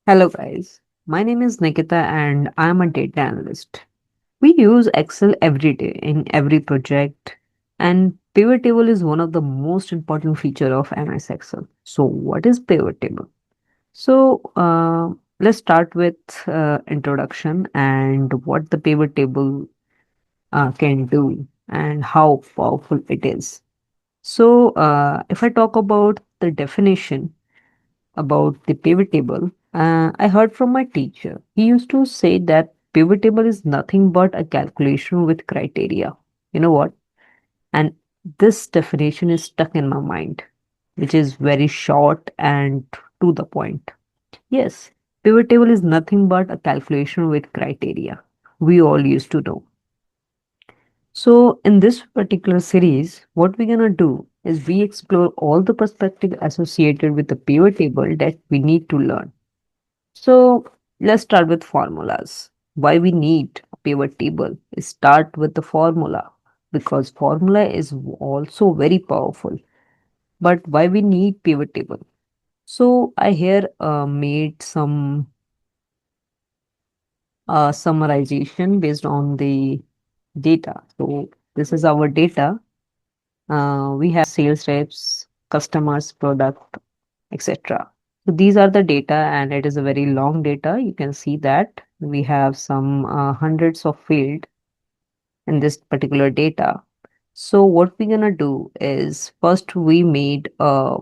Hello, guys. My name is Nikita and I'm a data analyst. We use Excel every day in every project, and pivot table is one of the most important feature of MS Excel. So, what is pivot table? Let's start with introduction and what the pivot table can do and how powerful it is. If I talk about the definition, about the pivot table, I heard from my teacher. He used to say that pivot table is nothing but a calculation with criteria. You know what? And this definition is stuck in my mind, which is very short and to the point. Yes, pivot table is nothing but a calculation with criteria. We all used to know. So, in this particular series, what we're gonna do is we explore all the perspective associated with the pivot table that we need to learn. So let's start with formulas. Why we need a pivot table is start with the formula because formula is also very powerful. But why we need pivot table? So I here made some summarization based on the data. So this is our data. We have sales reps, customers, product, etc. So these are the data, and it is a very long data. You can see that we have some hundreds of field in this particular data. So what we're gonna do is first we made a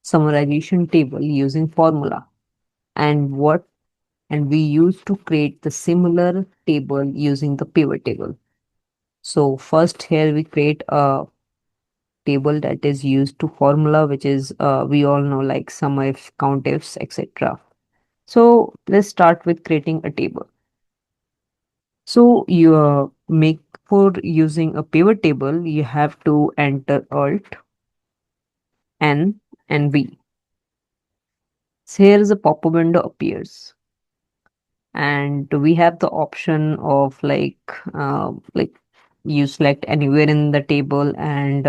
summarization table using formula, and what and we used to create the similar table using the pivot table. So first here we create a table that is used to formula, which is we all know like sum if, count ifs, etc. So let's start with creating a table. So you make for using a pivot table, you have to enter Alt N and V. So here is a pop-up window appears, and we have the option of like you select anywhere in the table and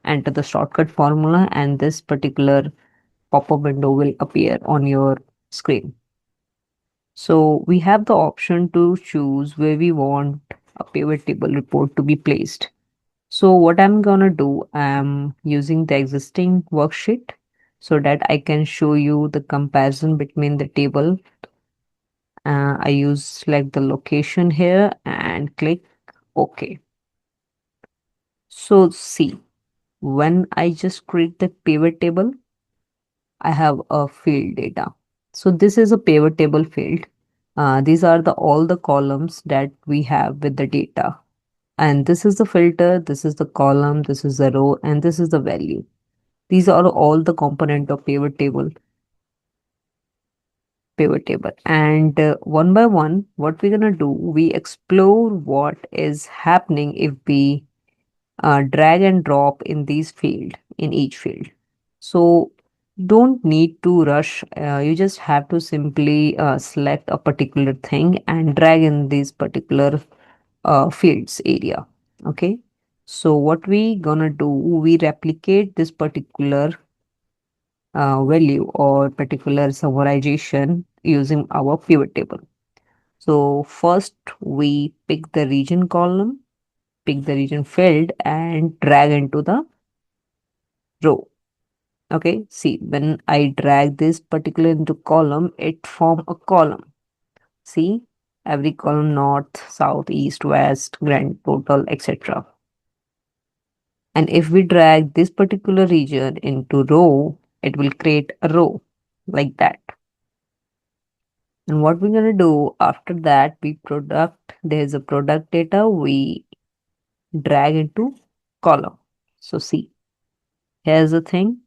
enter the shortcut formula, and this particular pop-up window will appear on your screen. So we have the option to choose where we want a pivot table report to be placed. So what I'm gonna do, I'm using the existing worksheet so that I can show you the comparison between the table. I use select the location here and click OK. So see, when I just create the pivot table, I have a field data. So this is a pivot table field. These are the all the columns that we have with the data. And this is the filter, this is the column, this is the row, and this is the value. These are all the component of pivot table. And one by one, what we're gonna do, we explore what is happening if we drag and drop in these field in each field. So don't need to rush. You just have to simply select a particular thing and drag in these particular fields area. Okay. So what we gonna do? We replicate this particular value or particular summarization using our pivot table. So first we pick the region column, pick the region field and drag into the row. Okay, see when I drag this particular into column, it form a column. See every column north, south, east, west, grand total, etc. And if we drag this particular region into row, it will create a row like that. And what we're gonna do after that, there's a product data we drag into column. So see, here's the thing.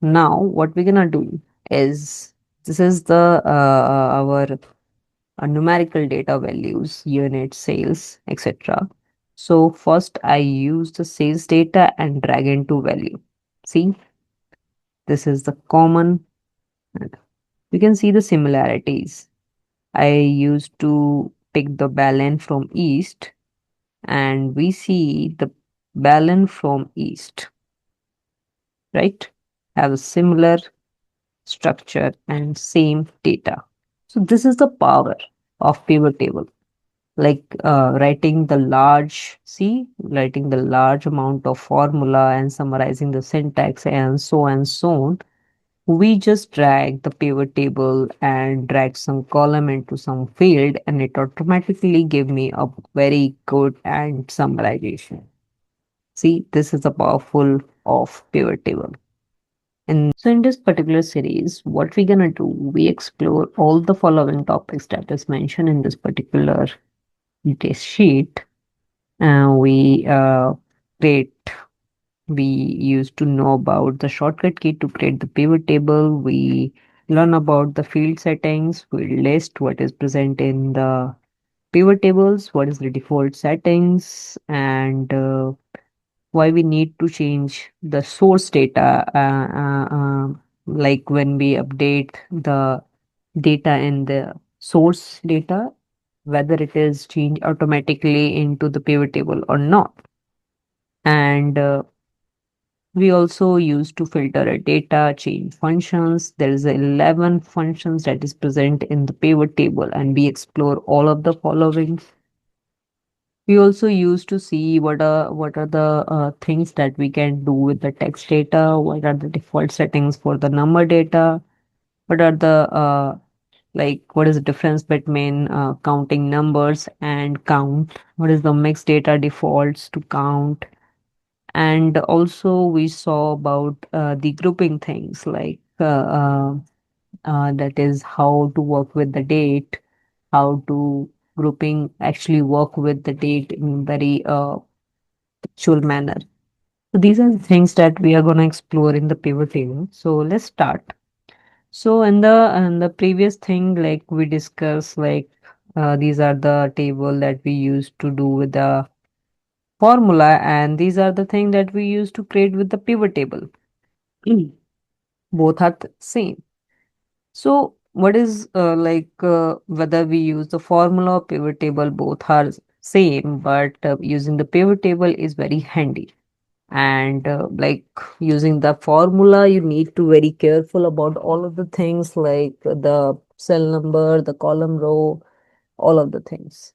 Now what we're gonna do is this is the our numerical data values, unit, sales, etc. So first I use the sales data and drag into value. See, this is the common. You can see the similarities. I used to pick the balance from east, and we see the balance from east, right? Have a similar structure, and same data. So this is the power of pivot table. Like writing the large amount of formula and summarizing the syntax and so on. We just drag the pivot table and drag some column into some field, and it automatically give me a very good and summarization. See, this is the powerful of pivot table. And so in this particular series, what we're gonna do, we explore all the following topics that is mentioned in this particular test sheet. We create we used to know about the shortcut key to create the pivot table. We learn about the field settings. We list what is present in the pivot tables, what is the default settings, and why we need to change the source data, like when we update the data in the source data, whether it is changed automatically into the pivot table or not. And we also use to filter a data change functions. There is 11 functions that is present in the pivot table, and we explore all of the following. We also use to see what are the things that we can do with the text data. What are the default settings for the number data? What are the what is the difference between counting numbers and count? What is the mixed data defaults to count? And also we saw about the grouping things that is how to work with the date, how to grouping actually work with the date in very textual manner. So these are the things that we are going to explore in the pivot table. So let's start. So in the previous thing, like we discussed, these are the table that we used to do with the formula, and these are the thing that we use to create with the pivot table. Mm. Both are same. So what is whether we use the formula or pivot table, both are same, but using the pivot table is very handy. And using the formula, you need to very careful about all of the things like the cell number, the column row, all of the things.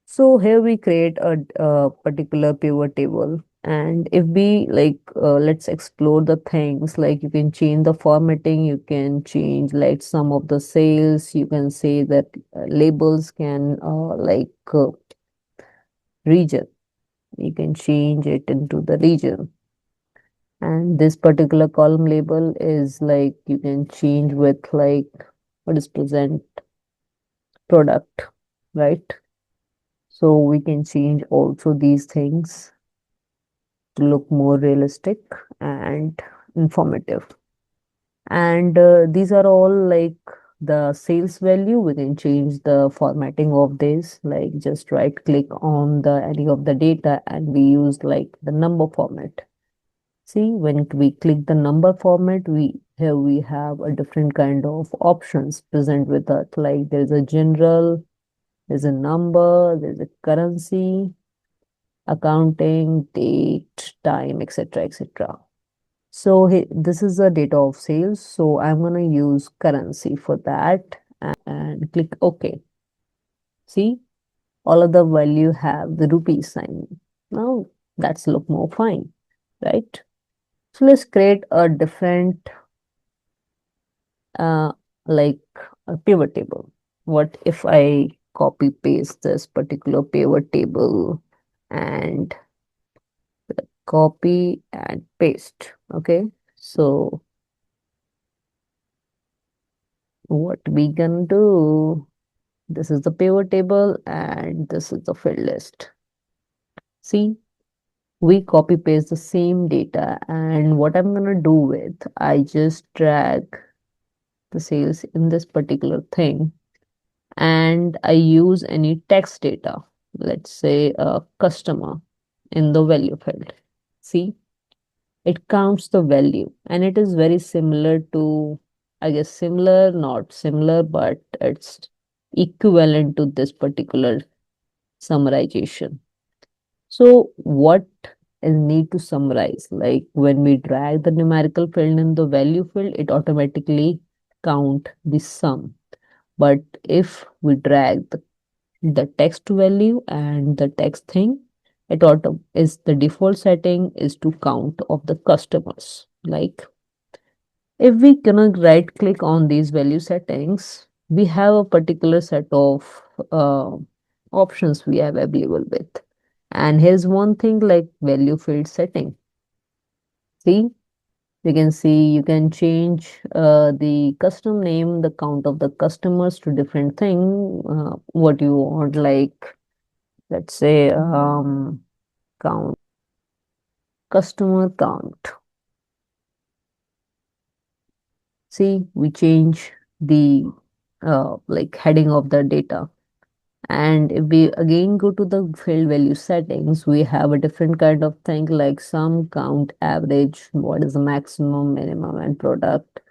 So here we create a particular pivot table, and if we let's explore the things like you can change the formatting, you can change like some of the sales, you can say that labels can region, you can change it into the region, and this particular column label is like you can change with like what is present product, right? So we can change also these things to look more realistic and informative. And these are all like the sales value. We can change the formatting of this, like just right click on the any of the data and we use like the number format. See, when we click the number format, we here we have a different kind of options present with us. Like there's a general, there's a number, there's a currency, accounting, date, time, etc., etc. So this is the data of sales. So I'm going to use currency for that and click OK. See, all of the value have the rupee sign. Now that's look more fine, right? So let's create a different uh, like a pivot table. What if I copy paste this particular pivot table and copy and paste? Okay, so what we gonna do? This is the pivot table and this is the field list. See, we copy paste the same data, and what I'm gonna do with, I just drag the sales in this particular thing and I use any text data, let's say a customer in the value field. See, it counts the value and it is very similar to, I guess, similar, not similar, but it's equivalent to this particular summarization. So, what is need to summarize. Like when we drag the numerical field in the value field, it automatically count the sum. But if we drag the text value and the text thing, it auto is the default setting is to count of the customers. Like if we gonna right click on these value settings, we have a particular set of uh, options we have available with. And here's one thing like value field setting. See, you can see you can change the custom name, the count of the customers to different thing. What you want, like let's say count customer count. See, we change the like heading of the data. And if we again go to the field value settings, we have a different kind of thing like sum, count, average, what is the maximum, minimum, and product.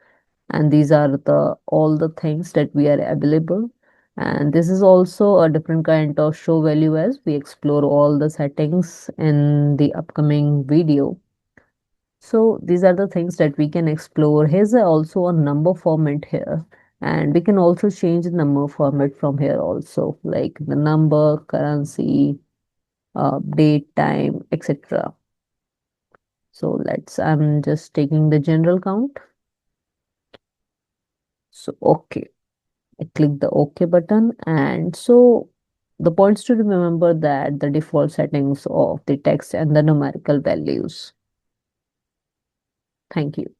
And these are the all the things that we are available. And this is also a different kind of show value as we explore all the settings in the upcoming video. So these are the things that we can explore. Here's also a number format here. And we can also change the number format from here also, like the number, currency, date, time, etc. So I'm just taking the general count. So, okay, I click the OK button. And so the points to remember that the default settings of the text and the numerical values. Thank you.